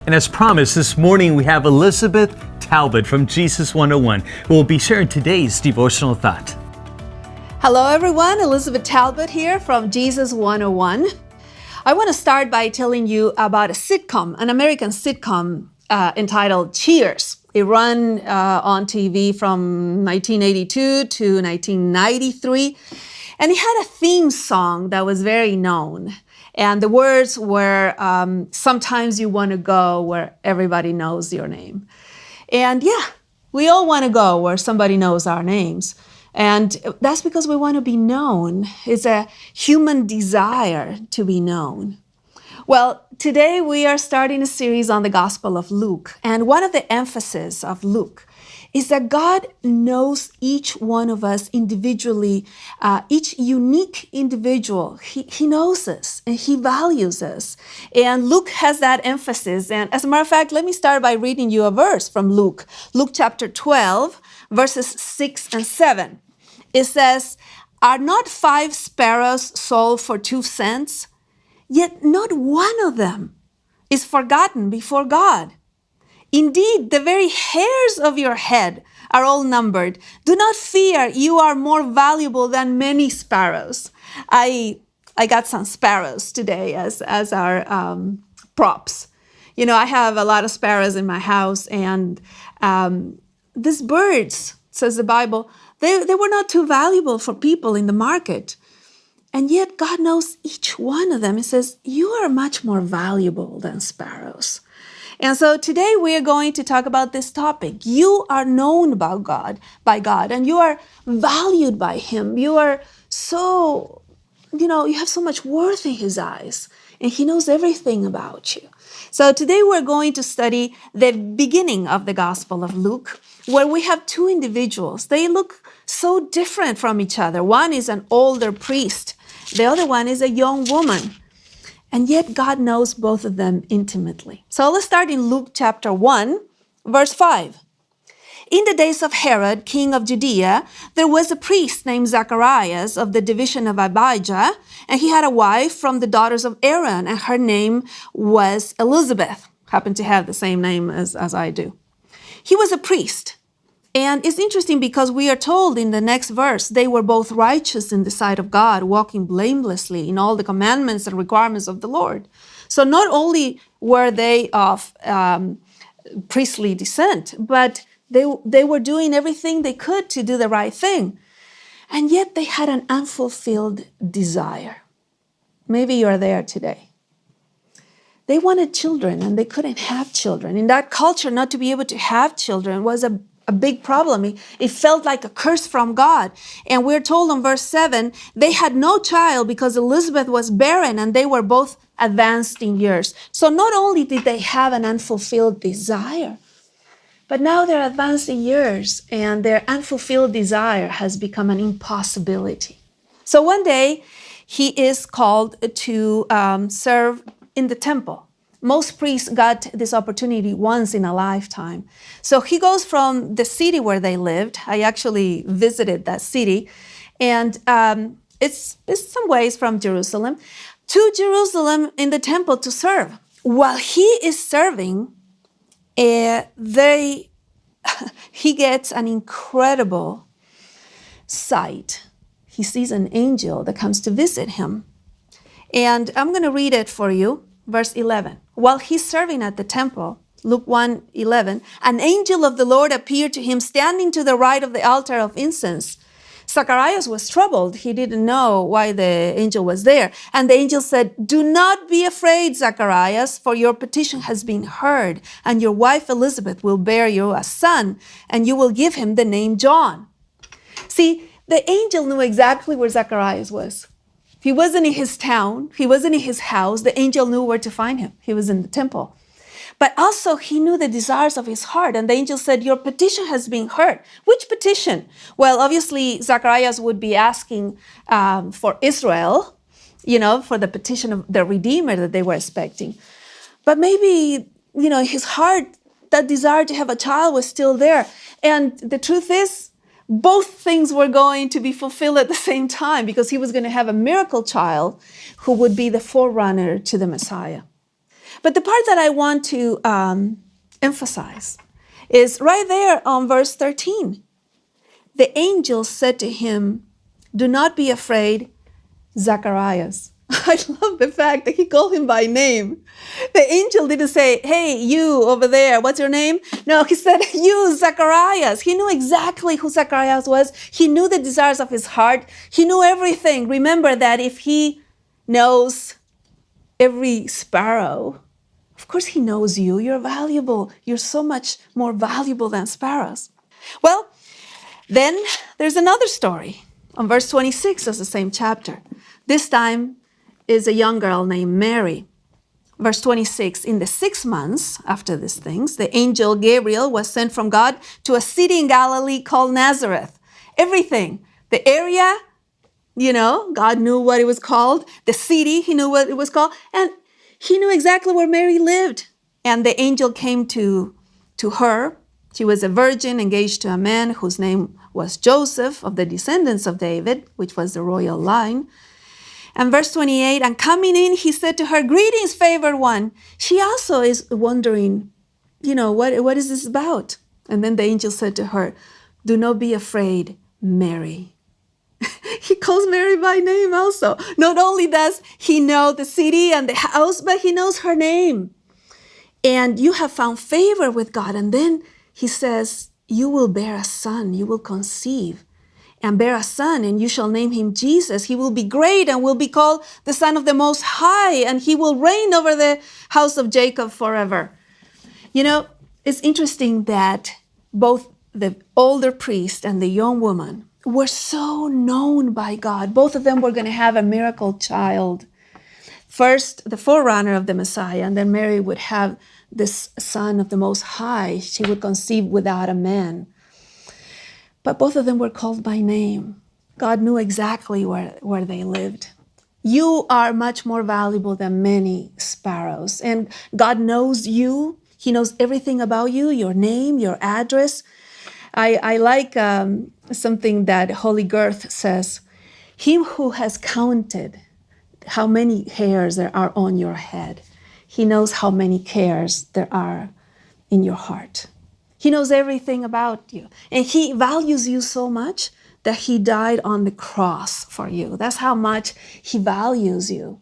And as promised, this morning we have Elizabeth Talbot from Jesus 101, who will be sharing today's devotional thought. Hello everyone, Elizabeth Talbot here from Jesus 101. I want to start by telling you about a sitcom, an American sitcom entitled Cheers. It ran on TV from 1982 to 1993, and it had a theme song that was very known. And the words were, sometimes you want to go where everybody knows your name. And yeah, we all want to go where somebody knows our names. And that's because we want to be known. It's a human desire to be known. Well, today we are starting a series on the Gospel of Luke. And one of the emphasis of Luke is that God knows each one of us individually, each unique individual. He knows us and He values us. And Luke has that emphasis. And as a matter of fact, let me start by reading you a verse from Luke. Luke chapter 12, verses 6 and 7. It says, "Are not 5 sparrows sold for 2 cents? Yet not one of them is forgotten before God. Indeed, the very hairs of your head are all numbered. Do not fear, you are more valuable than many sparrows." I got some sparrows today as our props. You know, I have a lot of sparrows in my house, and these birds, says the Bible, they were not too valuable for people in the market. And yet God knows each one of them. He says, you are much more valuable than sparrows. And so today we are going to talk about this topic. You are known by God, and you are valued by Him. You are so, you have so much worth in His eyes, and He knows everything about you. So today we're going to study the beginning of the Gospel of Luke, where we have 2 individuals. They look so different from each other. One is an older priest. The other one is a young woman. And yet God knows both of them intimately. So let's start in Luke chapter 1, verse 5. "In the days of Herod, king of Judea, there was a priest named Zacharias of the division of Abijah, and he had a wife from the daughters of Aaron, and her name was Elizabeth." Happened to have the same name as I do. He was a priest. And it's interesting because we are told in the next verse, they were both righteous in the sight of God, walking blamelessly in all the commandments and requirements of the Lord. So not only were they of priestly descent, but they were doing everything they could to do the right thing. And yet they had an unfulfilled desire. Maybe you're there today. They wanted children and they couldn't have children. In that culture, not to be able to have children was a big problem. It felt like a curse from God. And we're told in verse 7, they had no child because Elizabeth was barren and they were both advanced in years. So not only did they have an unfulfilled desire, but now they're advanced in years and their unfulfilled desire has become an impossibility. So one day he is called to serve in the temple. Most priests got this opportunity once in a lifetime. So he goes from the city where they lived. I actually visited that city. And it's some ways from Jerusalem, to Jerusalem in the temple to serve. While he is serving, he gets an incredible sight. He sees an angel that comes to visit him. And I'm going to read it for you. Verse 11, while he's serving at the temple, Luke 1:11, an angel of the Lord appeared to him standing to the right of the altar of incense. Zacharias was troubled. He didn't know why the angel was there. And the angel said, "Do not be afraid, Zacharias, for your petition has been heard, and your wife Elizabeth will bear you a son, and you will give him the name John." See, the angel knew exactly where Zacharias was. He wasn't in his town. He wasn't in his house. The angel knew where to find him. He was in the temple. But also he knew the desires of his heart. And the angel said, your petition has been heard. Which petition? Well, obviously, Zacharias would be asking for Israel, for the petition of the Redeemer that they were expecting. But maybe, his heart, that desire to have a child was still there. And the truth is, both things were going to be fulfilled at the same time because he was going to have a miracle child who would be the forerunner to the Messiah. But the part that I want to emphasize is right there on verse 13. The angel said to him, "Do not be afraid, Zacharias." I love the fact that he called him by name. The angel didn't say, "Hey, you over there, what's your name?" No, he said, "You, Zacharias." He knew exactly who Zacharias was. He knew the desires of his heart. He knew everything. Remember that if he knows every sparrow, of course he knows you. You're valuable. You're so much more valuable than sparrows. Well, then there's another story on verse 26 of the same chapter. This time is a young girl named Mary. Verse 26, in the 6 months after these things, the angel Gabriel was sent from God to a city in Galilee called Nazareth. Everything, the area, God knew what it was called. The city, he knew what it was called. And he knew exactly where Mary lived. And the angel came to her. She was a virgin engaged to a man whose name was Joseph, of the descendants of David, which was the royal line. And verse 28, and coming in, he said to her, "Greetings, favored one." She also is wondering, what is this about? And then the angel said to her, "Do not be afraid, Mary." He calls Mary by name also. Not only does he know the city and the house, but he knows her name. And you have found favor with God. And then he says, you will bear a son, you will conceive and bear a son, and you shall name him Jesus. He will be great and will be called the Son of the Most High, and he will reign over the house of Jacob forever. It's interesting that both the older priest and the young woman were so known by God. Both of them were going to have a miracle child. First, the forerunner of the Messiah, and then Mary would have this Son of the Most High. She would conceive without a man. But both of them were called by name. God knew exactly where they lived. You are much more valuable than many sparrows. And God knows you. He knows everything about you, your name, your address. I like something that Holy Girth says. Him who has counted how many hairs there are on your head, he knows how many cares there are in your heart. He knows everything about you. And he values you so much that he died on the cross for you. That's how much he values you.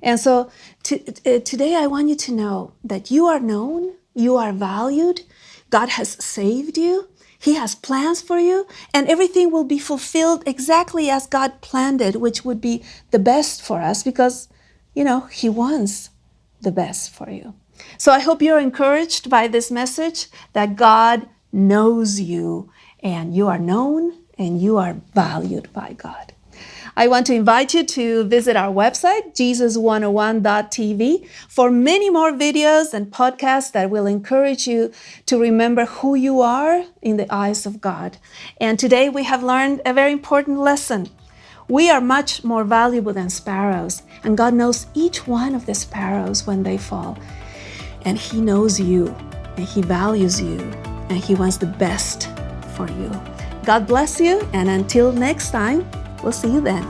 And so today I want you to know that you are known, you are valued, God has saved you, he has plans for you, and everything will be fulfilled exactly as God planned it, which would be the best for us because, he wants the best for you. So I hope you're encouraged by this message that God knows you and you are known and you are valued by God. I want to invite you to visit our website, Jesus101.tv, for many more videos and podcasts that will encourage you to remember who you are in the eyes of God. And today we have learned a very important lesson. We are much more valuable than sparrows, and God knows each one of the sparrows when they fall. And he knows you, and he values you, and he wants the best for you. God bless you, and until next time, we'll see you then.